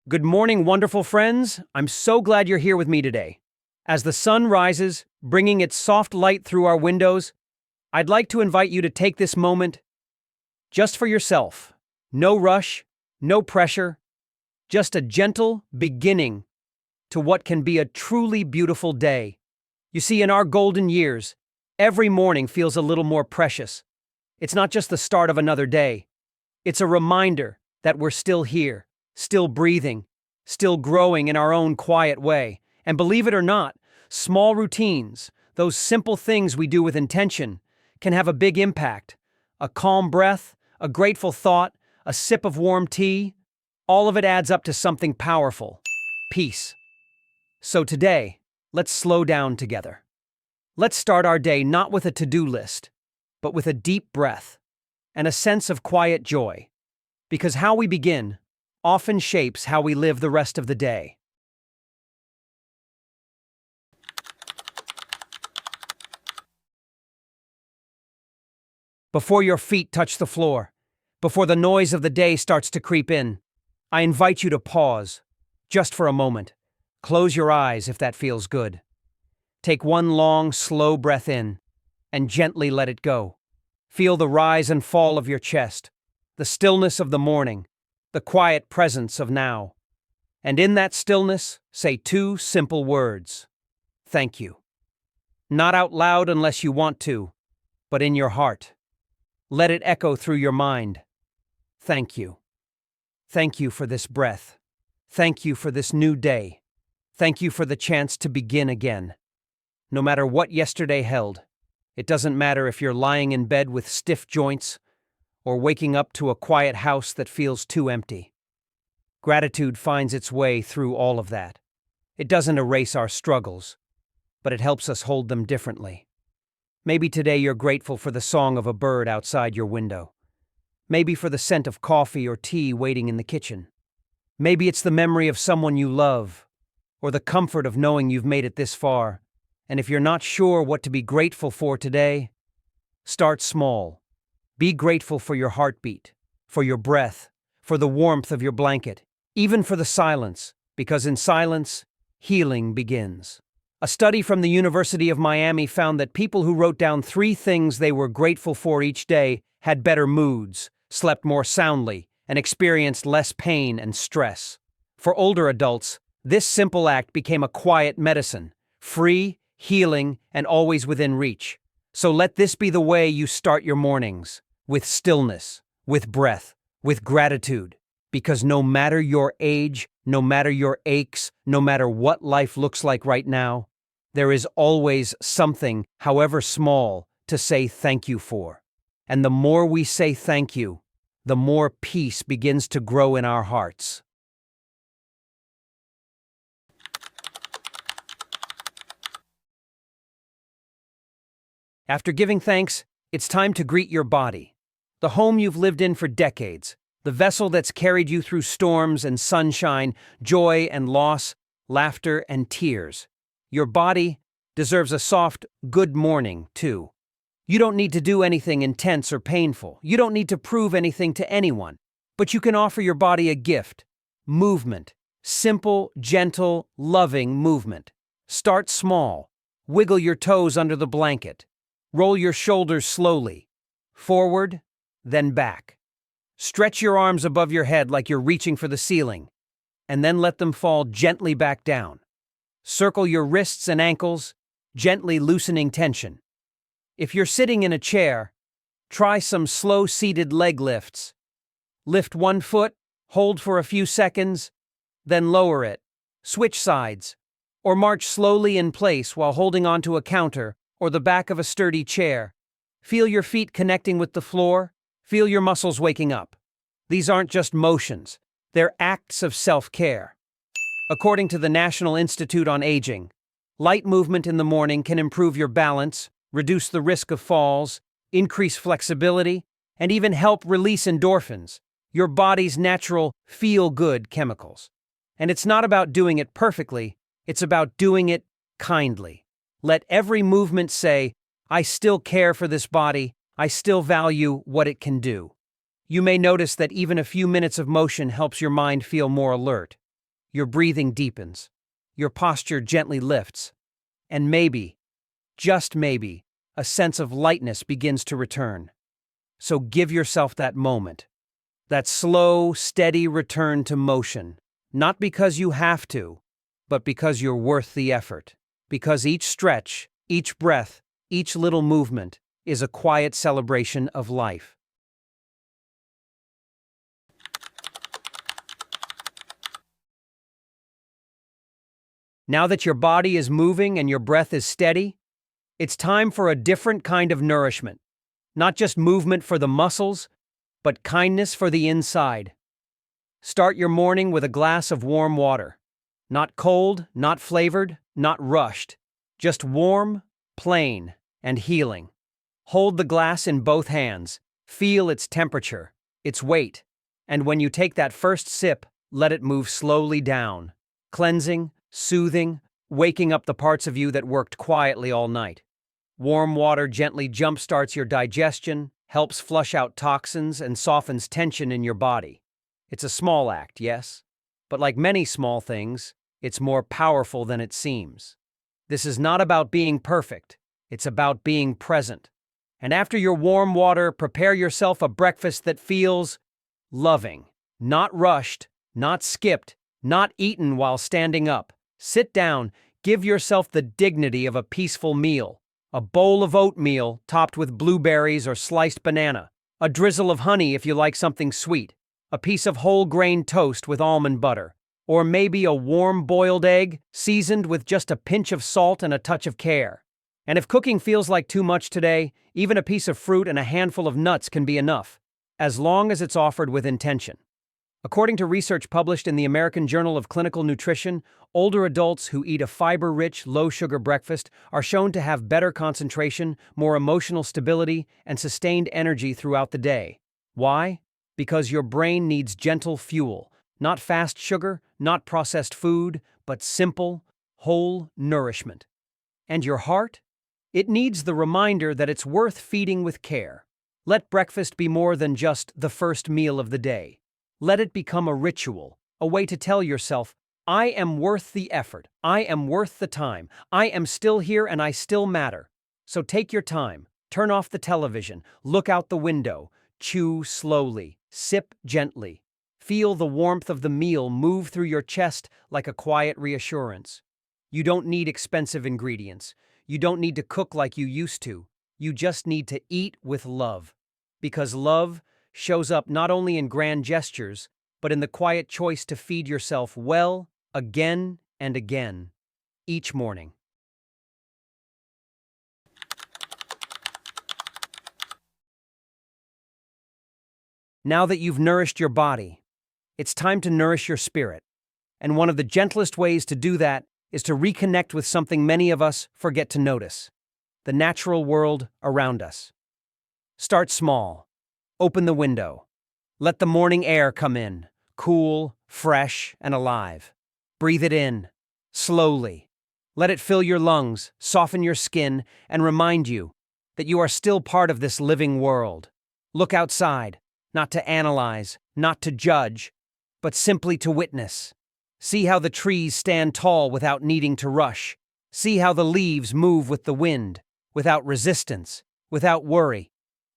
Good morning, wonderful friends. I'm so glad you're here with me today. As the sun rises, bringing its soft light through our windows, I'd like to invite you to take this moment just for yourself. No rush, no pressure, just a gentle beginning to what can be a truly beautiful day. You see, in our golden years, every morning feels a little more precious. It's not just the start of another day. It's a reminder that we're still here, still breathing, still growing in our own quiet way. And believe it or not, small routines, those simple things we do with intention, can have a big impact. A calm breath, a grateful thought, a sip of warm tea, all of it adds up to something powerful: peace. So today, let's slow down together. Let's start our day not with a to-do list, but with a deep breath and a sense of quiet joy. Because how we begin often shapes how we live the rest of the day. Before your feet touch the floor, before the noise of the day starts to creep in, I invite you to pause, just for a moment. Close your eyes if that feels good. Take one long, slow breath in, and gently let it go. Feel the rise and fall of your chest, the stillness of the morning, the quiet presence of now. And in that stillness, say two simple words: thank you. Not out loud unless you want to, but in your heart. Let it echo through your mind. Thank you. Thank you for this breath. Thank you for this new day. Thank you for the chance to begin again. No matter what yesterday held, it doesn't matter if you're lying in bed with stiff joints or waking up to a quiet house that feels too empty. Gratitude finds its way through all of that. It doesn't erase our struggles, but it helps us hold them differently. Maybe today you're grateful for the song of a bird outside your window. Maybe for the scent of coffee or tea waiting in the kitchen. Maybe it's the memory of someone you love, or the comfort of knowing you've made it this far. And if you're not sure what to be grateful for today, start small. Be grateful for your heartbeat, for your breath, for the warmth of your blanket, even for the silence, because in silence, healing begins. A study from the University of Miami found that people who wrote down 3 things they were grateful for each day had better moods, slept more soundly, and experienced less pain and stress. For older adults, this simple act became a quiet medicine, free, healing, and always within reach. So let this be the way you start your mornings, with stillness, with breath, with gratitude. Because no matter your age, no matter your aches, no matter what life looks like right now, there is always something, however small, to say thank you for. And the more we say thank you, the more peace begins to grow in our hearts. After giving thanks, it's time to greet your body. The home you've lived in for decades, the vessel that's carried you through storms and sunshine, joy and loss, laughter and tears. Your body deserves a soft, good morning, too. You don't need to do anything intense or painful. You don't need to prove anything to anyone. But you can offer your body a gift: movement. Simple, gentle, loving movement. Start small. Wiggle your toes under the blanket. Roll your shoulders slowly. Forward, then back. Stretch your arms above your head like you're reaching for the ceiling, and then let them fall gently back down. Circle your wrists and ankles, gently loosening tension. If you're sitting in a chair, try some slow seated leg lifts. Lift one foot, hold for a few seconds, then lower it. Switch sides, or march slowly in place while holding onto a counter or the back of a sturdy chair. Feel your feet connecting with the floor. Feel your muscles waking up. These aren't just motions, they're acts of self-care. According to the National Institute on Aging, light movement in the morning can improve your balance, reduce the risk of falls, increase flexibility, and even help release endorphins, your body's natural feel-good chemicals. And it's not about doing it perfectly, it's about doing it kindly. Let every movement say, I still care for this body, I still value what it can do. You may notice that even a few minutes of motion helps your mind feel more alert. Your breathing deepens. Your posture gently lifts. And maybe, just maybe, a sense of lightness begins to return. So give yourself that moment. That slow, steady return to motion. Not because you have to, but because you're worth the effort. Because each stretch, each breath, each little movement is a quiet celebration of life. Now that your body is moving and your breath is steady, it's time for a different kind of nourishment. Not just movement for the muscles, but kindness for the inside. Start your morning with a glass of warm water. Not cold, not flavored, not rushed. Just warm, plain, and healing. Hold the glass in both hands. Feel its temperature, its weight. And when you take that first sip, let it move slowly down. Cleansing, soothing, waking up the parts of you that worked quietly all night. Warm water gently jumpstarts your digestion, helps flush out toxins, and softens tension in your body. It's a small act, yes, but like many small things, it's more powerful than it seems. This is not about being perfect, it's about being present. And after your warm water, prepare yourself a breakfast that feels loving, not rushed, not skipped, not eaten while standing up. Sit down, give yourself the dignity of a peaceful meal. A bowl of oatmeal topped with blueberries or sliced banana. A drizzle of honey if you like something sweet. A piece of whole grain toast with almond butter. Or maybe a warm boiled egg, seasoned with just a pinch of salt and a touch of care. And if cooking feels like too much today, even a piece of fruit and a handful of nuts can be enough, as long as it's offered with intention. According to research published in the American Journal of Clinical Nutrition, older adults who eat a fiber-rich, low-sugar breakfast are shown to have better concentration, more emotional stability, and sustained energy throughout the day. Why? Because your brain needs gentle fuel, not fast sugar, not processed food, but simple, whole nourishment. And your heart? It needs the reminder that it's worth feeding with care. Let breakfast be more than just the first meal of the day. Let it become a ritual, a way to tell yourself, I am worth the effort, I am worth the time, I am still here and I still matter. So take your time, turn off the television, look out the window, chew slowly, sip gently. Feel the warmth of the meal move through your chest like a quiet reassurance. You don't need expensive ingredients. You don't need to cook like you used to. You just need to eat with love. Because love shows up not only in grand gestures, but in the quiet choice to feed yourself well, again and again, each morning. Now that you've nourished your body, it's time to nourish your spirit. And one of the gentlest ways to do that is to reconnect with something many of us forget to notice: the natural world around us. Start small. Open the window. Let the morning air come in, cool, fresh, and alive. Breathe it in, slowly. Let it fill your lungs, soften your skin, and remind you that you are still part of this living world. Look outside, not to analyze, not to judge, but simply to witness. See how the trees stand tall without needing to rush. See how the leaves move with the wind, without resistance, without worry.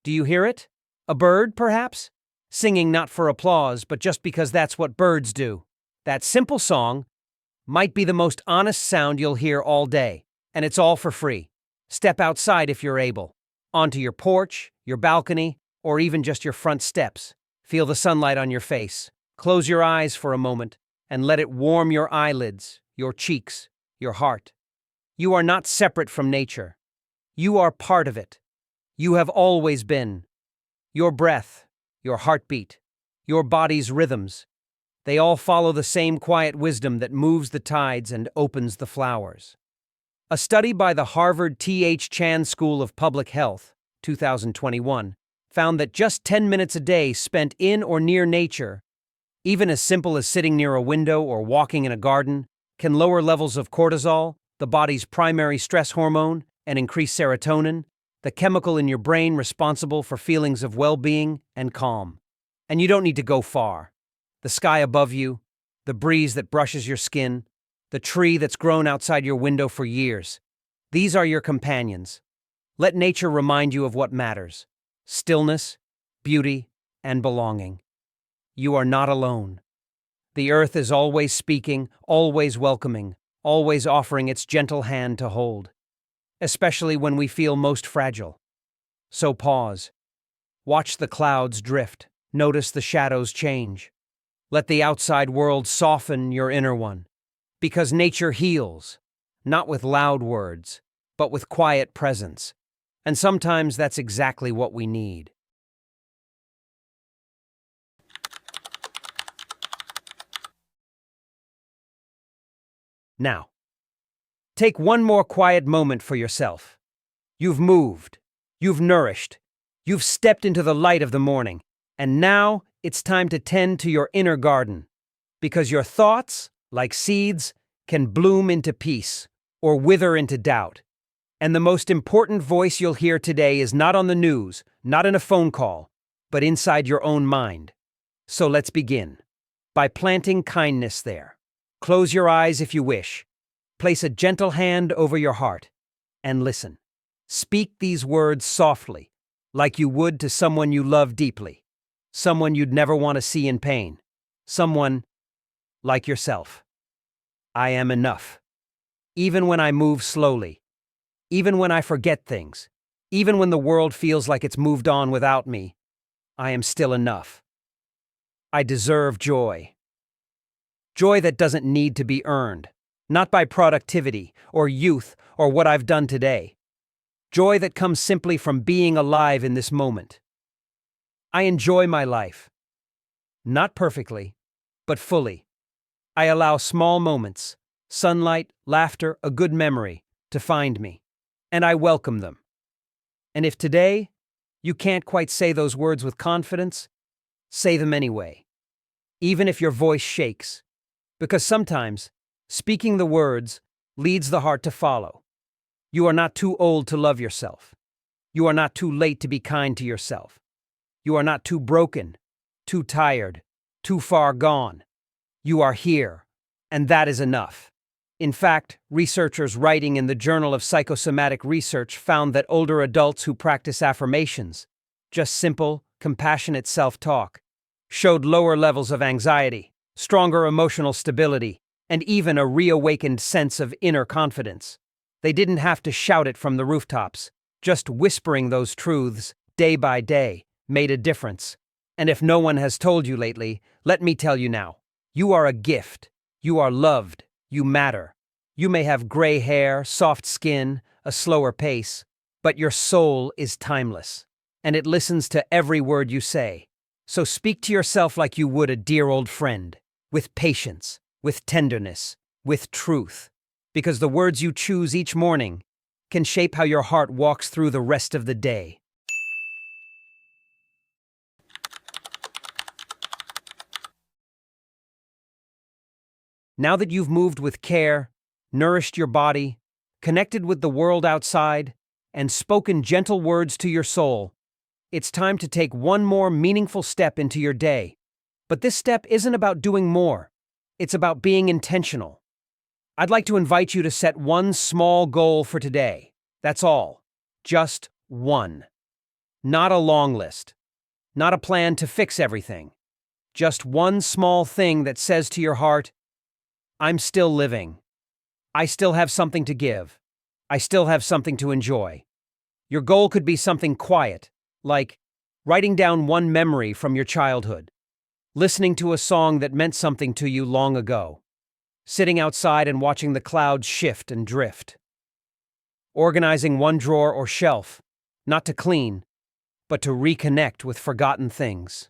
Do you hear it? A bird, perhaps? Singing not for applause, but just because that's what birds do. That simple song might be the most honest sound you'll hear all day, and it's all for free. Step outside if you're able, onto your porch, your balcony, or even just your front steps. Feel the sunlight on your face. Close your eyes for a moment and let it warm your eyelids, your cheeks, your heart. You are not separate from nature. You are part of it. You have always been. Your breath, your heartbeat, your body's rhythms, they all follow the same quiet wisdom that moves the tides and opens the flowers. A study by the Harvard T.H. Chan School of Public Health, 2021, found that just 10 minutes a day spent in or near nature, even as simple as sitting near a window or walking in a garden, can lower levels of cortisol, the body's primary stress hormone, and increase serotonin, the chemical in your brain responsible for feelings of well-being and calm. And you don't need to go far. The sky above you, the breeze that brushes your skin, the tree that's grown outside your window for years. These are your companions. Let nature remind you of what matters: stillness, beauty, and belonging. You are not alone. The earth is always speaking, always welcoming, always offering its gentle hand to hold, especially when we feel most fragile. So pause. Watch the clouds drift. Notice the shadows change. Let the outside world soften your inner one. Because nature heals, not with loud words, but with quiet presence. And sometimes that's exactly what we need. Now, take one more quiet moment for yourself. You've moved. You've nourished. You've stepped into the light of the morning. And now it's time to tend to your inner garden. Because your thoughts, like seeds, can bloom into peace or wither into doubt. And the most important voice you'll hear today is not on the news, not in a phone call, but inside your own mind. So let's begin. By planting kindness there. Close your eyes if you wish. Place a gentle hand over your heart. And listen. Speak these words softly, like you would to someone you love deeply. Someone you'd never want to see in pain. Someone like yourself. I am enough. Even when I move slowly. Even when I forget things. Even when the world feels like it's moved on without me. I am still enough. I deserve joy. Joy that doesn't need to be earned. Not by productivity or youth or what I've done today. Joy that comes simply from being alive in this moment. I enjoy my life. Not perfectly, but fully. I allow small moments, sunlight, laughter, a good memory, to find me. And I welcome them. And if today you can't quite say those words with confidence, say them anyway. Even if your voice shakes. Because sometimes, speaking the words leads the heart to follow. You are not too old to love yourself. You are not too late to be kind to yourself. You are not too broken, too tired, too far gone. You are here, and that is enough. In fact, researchers writing in the Journal of Psychosomatic Research found that older adults who practice affirmations, just simple, compassionate self-talk, showed lower levels of anxiety, stronger emotional stability, and even a reawakened sense of inner confidence. They didn't have to shout it from the rooftops. Just whispering those truths, day by day, made a difference. And if no one has told you lately, let me tell you now. You are a gift. You are loved. You matter. You may have gray hair, soft skin, a slower pace, but your soul is timeless. And it listens to every word you say. So speak to yourself like you would a dear old friend. With patience, with tenderness, with truth. Because the words you choose each morning can shape how your heart walks through the rest of the day. Now that you've moved with care, nourished your body, connected with the world outside, and spoken gentle words to your soul, it's time to take one more meaningful step into your day. But this step isn't about doing more. It's about being intentional. I'd like to invite you to set one small goal for today. That's all. Just one. Not a long list. Not a plan to fix everything. Just one small thing that says to your heart, I'm still living. I still have something to give. I still have something to enjoy. Your goal could be something quiet, like writing down one memory from your childhood, listening to a song that meant something to you long ago, sitting outside and watching the clouds shift and drift, organizing one drawer or shelf, not to clean, but to reconnect with forgotten things,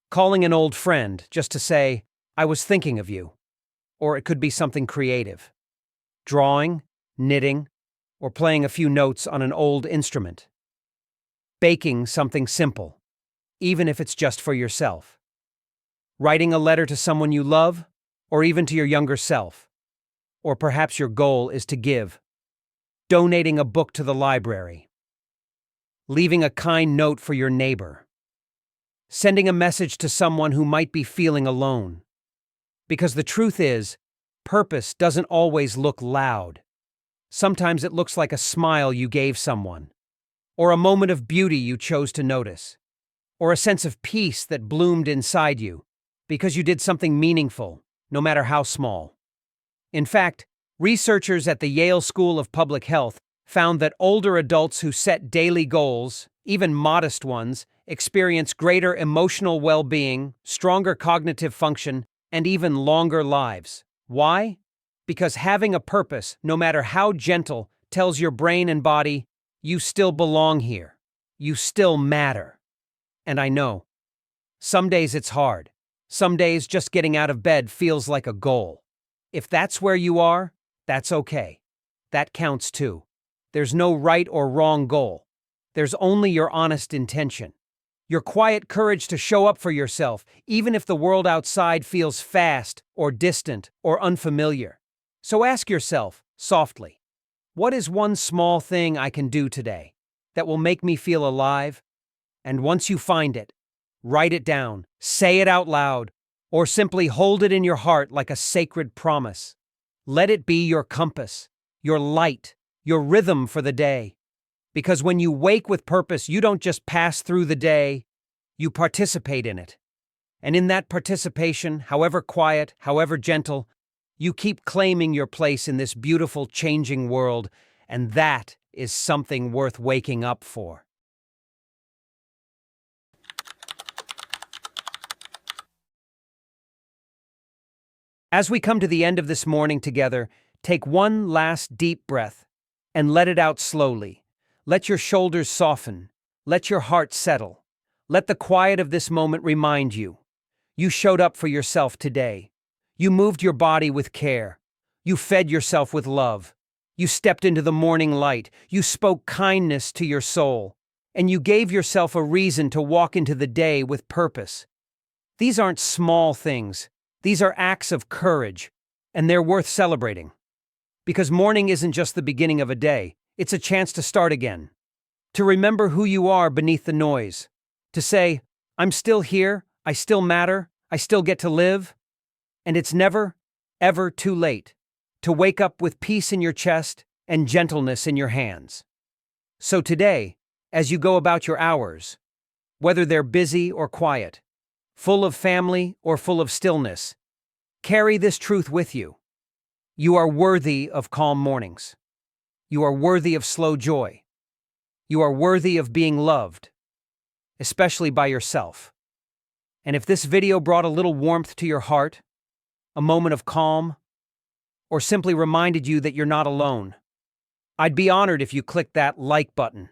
calling an old friend just to say, I was thinking of you. Or it could be something creative, drawing, knitting, or playing a few notes on an old instrument, baking something simple, even if it's just for yourself, writing a letter to someone you love, or even to your younger self. Or perhaps your goal is to give, donating a book to the library, leaving a kind note for your neighbor, sending a message to someone who might be feeling alone. Because the truth is, purpose doesn't always look loud. Sometimes it looks like a smile you gave someone, or a moment of beauty you chose to notice, or a sense of peace that bloomed inside you because you did something meaningful, no matter how small. In fact, researchers at the Yale School of Public Health found that older adults who set daily goals, even modest ones, experience greater emotional well-being, stronger cognitive function, and even longer lives. Why? Because having a purpose, no matter how gentle, tells your brain and body, you still belong here. You still matter. And I know, some days it's hard. Some days just getting out of bed feels like a goal. If that's where you are, that's okay. That counts too. There's no right or wrong goal. There's only your honest intention. Your quiet courage to show up for yourself, even if the world outside feels fast or distant or unfamiliar. So ask yourself, softly, what is one small thing I can do today that will make me feel alive? And once you find it, write it down, say it out loud, or simply hold it in your heart like a sacred promise. Let it be your compass, your light, your rhythm for the day. Because when you wake with purpose, you don't just pass through the day, you participate in it. And in that participation, however quiet, however gentle, you keep claiming your place in this beautiful, changing world, and that is something worth waking up for. As we come to the end of this morning together, take one last deep breath and let it out slowly. Let your shoulders soften. Let your heart settle. Let the quiet of this moment remind you. You showed up for yourself today. You moved your body with care. You fed yourself with love. You stepped into the morning light. You spoke kindness to your soul. And you gave yourself a reason to walk into the day with purpose. These aren't small things. These are acts of courage, and they're worth celebrating. Because morning isn't just the beginning of a day, it's a chance to start again. To remember who you are beneath the noise. To say, I'm still here, I still matter, I still get to live. And it's never, ever too late to wake up with peace in your chest and gentleness in your hands. So today, as you go about your hours, whether they're busy or quiet, full of family or full of stillness, carry this truth with you. You are worthy of calm mornings. You are worthy of slow joy. You are worthy of being loved, especially by yourself. And if this video brought a little warmth to your heart, a moment of calm, or simply reminded you that you're not alone, I'd be honored if you clicked that like button.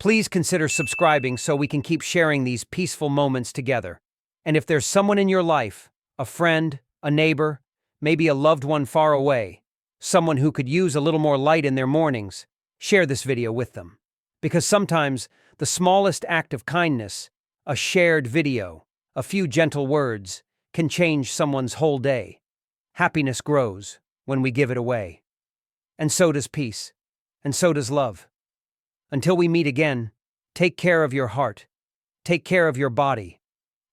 Please consider subscribing so we can keep sharing these peaceful moments together. And if there's someone in your life, a friend, a neighbor, maybe a loved one far away, someone who could use a little more light in their mornings, share this video with them. Because sometimes the smallest act of kindness, a shared video, a few gentle words, can change someone's whole day. Happiness grows when we give it away. And so does peace. And so does love. Until we meet again, take care of your heart. Take care of your body.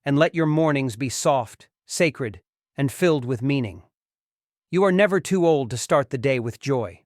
And let your mornings be soft, sacred, and filled with meaning. You are never too old to start the day with joy.